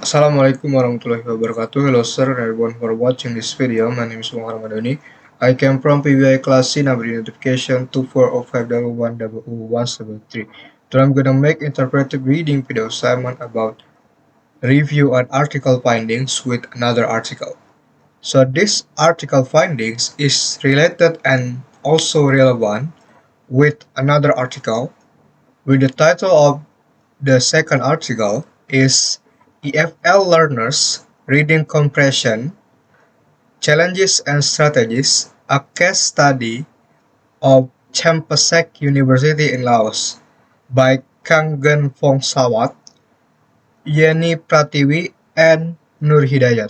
Assalamualaikum warahmatullahi wabarakatuh. Hello sir and everyone for watching this video. My name is Muhammad Ramadhani. I came from PBI class C number identification 2405001173. Today I'm gonna make interpretive reading video assignment about review an article findings with another article. So this article findings is related and also relevant with another article with the title of the second article is EFL Learners Reading Compression Challenges and Strategies, a case study of Champasak University in Laos by Kangen Fongsawat, Yeni Pratiwi, and Nur Hidayat.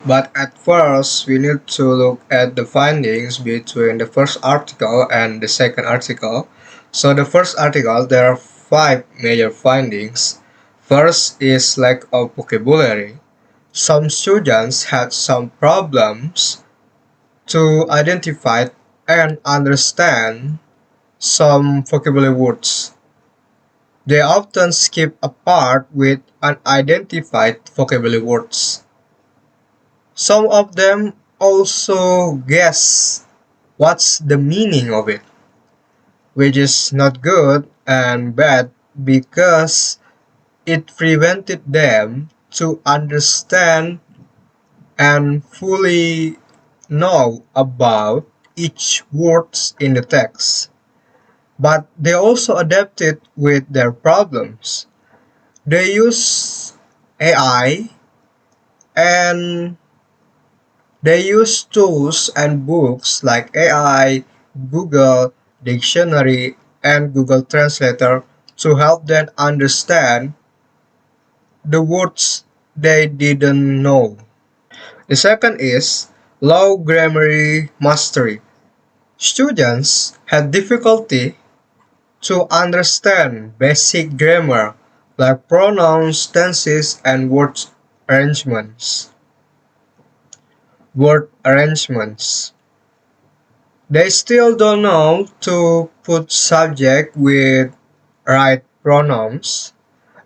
But at first, we need to look at the findings between the first article and the second article. So the first article, there are 5 major findings. First is lack of vocabulary. Some students had some problems to identify and understand some vocabulary words. They often skip a part with unidentified vocabulary words. Some of them also guess what's the meaning of it, which is not good and bad because it prevented them to understand and fully know about each words in the text. But they also adapted with their problems. They use AI and they use tools and books like AI, Google Dictionary, and Google Translator to help them understand the words they didn't know. The second is low grammar mastery. Students had difficulty to understand basic grammar like pronouns, tenses, and arrangements. Word arrangements. They still don't know to put subject with right pronouns,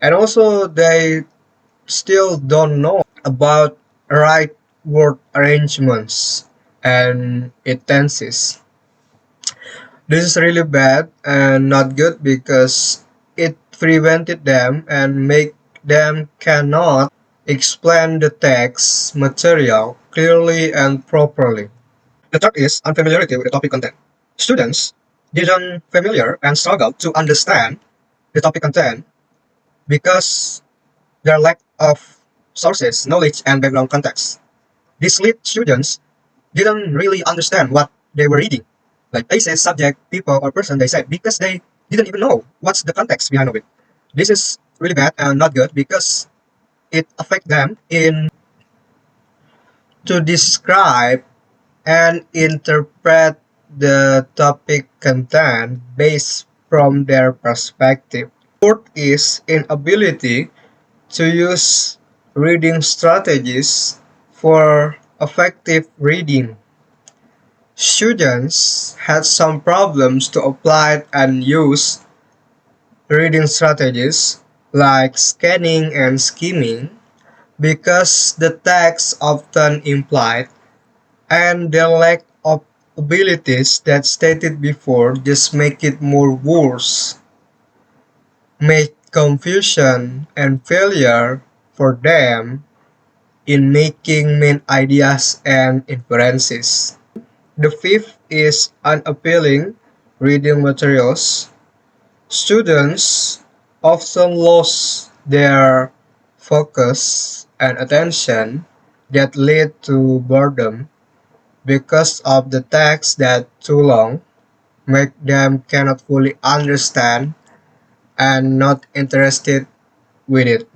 and also they still don't know about right word arrangements and its tenses. This is really bad and not good because it prevented them and make them cannot explain the text material clearly and properly. The third is unfamiliarity with the topic content. Students didn't familiar and struggled to understand the topic content because their lack of sources, knowledge, and background context. This led students didn't really understand what they were reading, like places, subject, people, or person they said, because they didn't even know what's the context behind of it. This is really bad and not good because it affects them in to describe and interpret the topic content based from their perspective. Fourth is inability to use reading strategies for effective reading. Students had some problems to apply and use reading strategies like scanning and skimming because the text often implied and the lack of abilities that stated before just make it more worse, make confusion and failure for them in making main ideas and inferences. The fifth is unappealing reading materials. Students often lose their focus and attention that lead to boredom because of the text that too long, make them cannot fully understand and not interested with it.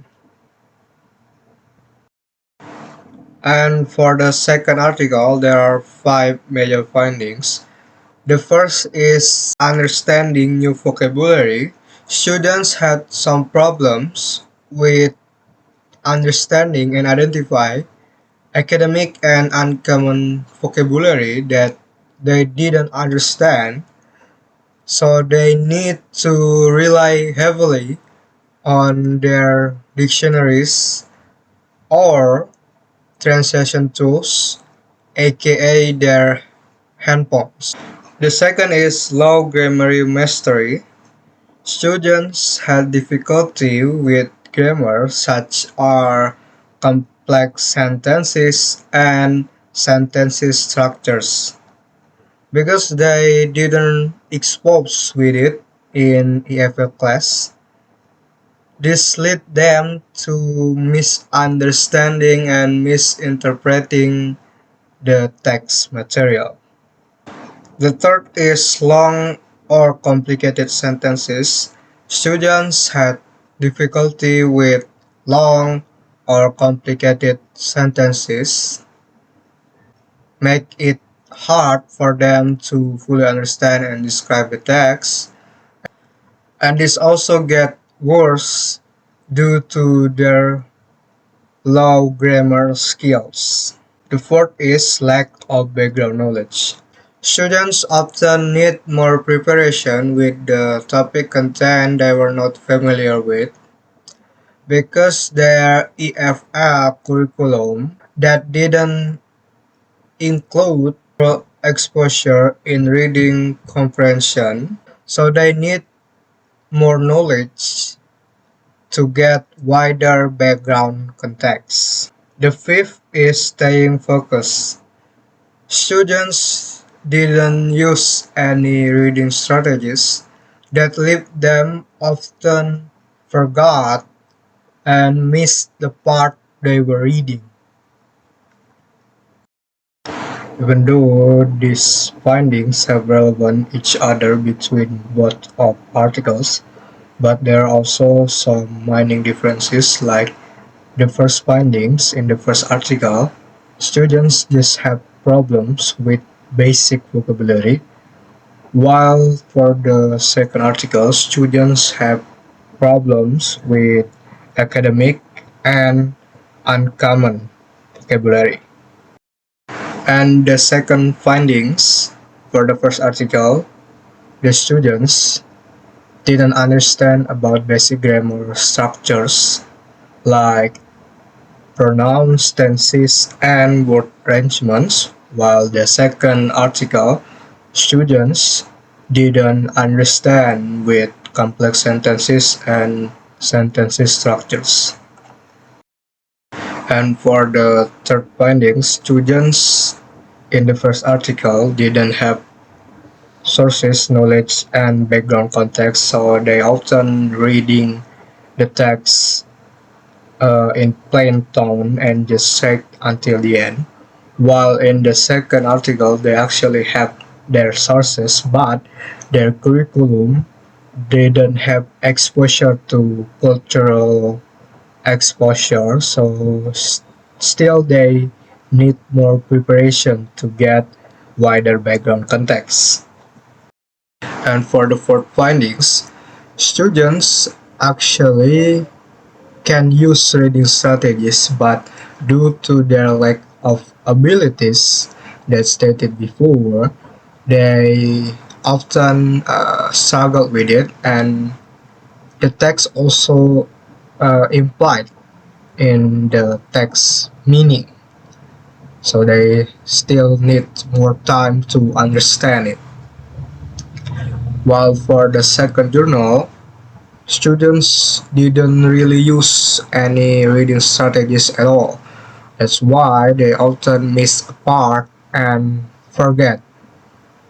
And for the second article, there are 5 major findings. The first is understanding new vocabulary. Students had some problems with understanding and identify academic and uncommon vocabulary that they didn't understand, so they need to rely heavily on their dictionaries, or translation tools, aka their handphones. The second is low grammar mastery. Students had difficulty with grammar such as complex sentences and sentences structures because they didn't expose with it in EFL class. This led them to misunderstanding and misinterpreting the text material. The third is long or complicated sentences. Students had difficulty with long or complicated sentences, make it hard for them to fully understand and describe the text, and this also get worse due to their low grammar skills. The fourth is lack of background knowledge. Students often need more preparation with the topic content they were not familiar with because their EFL curriculum that didn't include exposure in reading comprehension, so they need more knowledge to get wider background context. The fifth is staying focused. Students didn't use any reading strategies that left them often forgot and missed the part they were reading. Even though these findings have relevant each other between both of articles, but there are also some minor differences like the first findings in the first article, students just have problems with basic vocabulary, while for the second article, students have problems with academic and uncommon vocabulary. And the second findings for the first article, the students didn't understand about basic grammar structures like pronouns, tenses, and word arrangements, while the second article, students didn't understand with complex sentences and sentences structures. And for the third finding, students in the first article didn't have sources, knowledge, and background context, so they often reading the text in plain tone and just check until the end. While in the second article, they actually have their sources, but their curriculum didn't have exposure to cultural exposure, so still they need more preparation to get wider background context. And for the fourth findings, students actually can use reading strategies, but due to their lack of abilities that stated before, they often struggle with it, and the text also implied in the text meaning. So they still need more time to understand it. While for the second journal, students didn't really use any reading strategies at all. That's why they often miss a part and forget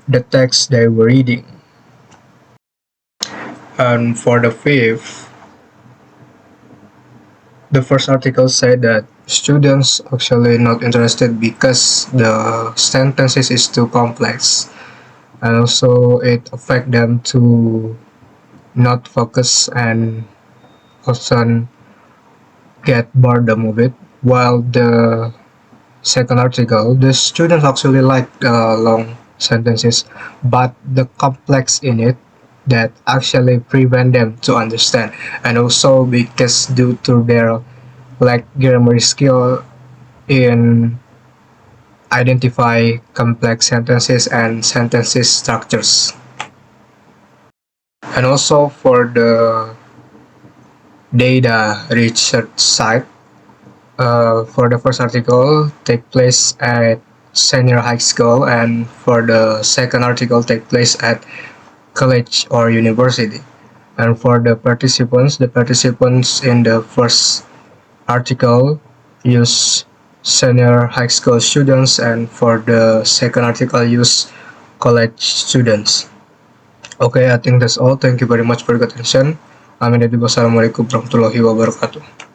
the text they were reading. And for the fifth, the first article said that students actually not interested because the sentences is too complex, and also it affect them to not focus and often get boredom of it. While the second article, the students actually like long sentences, but the complex in it that actually prevent them to understand, and also because due to their lack grammar skill in identify complex sentences and sentences structures. And also for data research site. For the first article, take place at senior high school, and for the second article, take place at college or university. And for the participants in the first article use senior high school students, and for the second article use college students. Okay, I think that's all. Thank you very much for your attention. Amin. Assalamualaikum warahmatullahi wabarakatuh.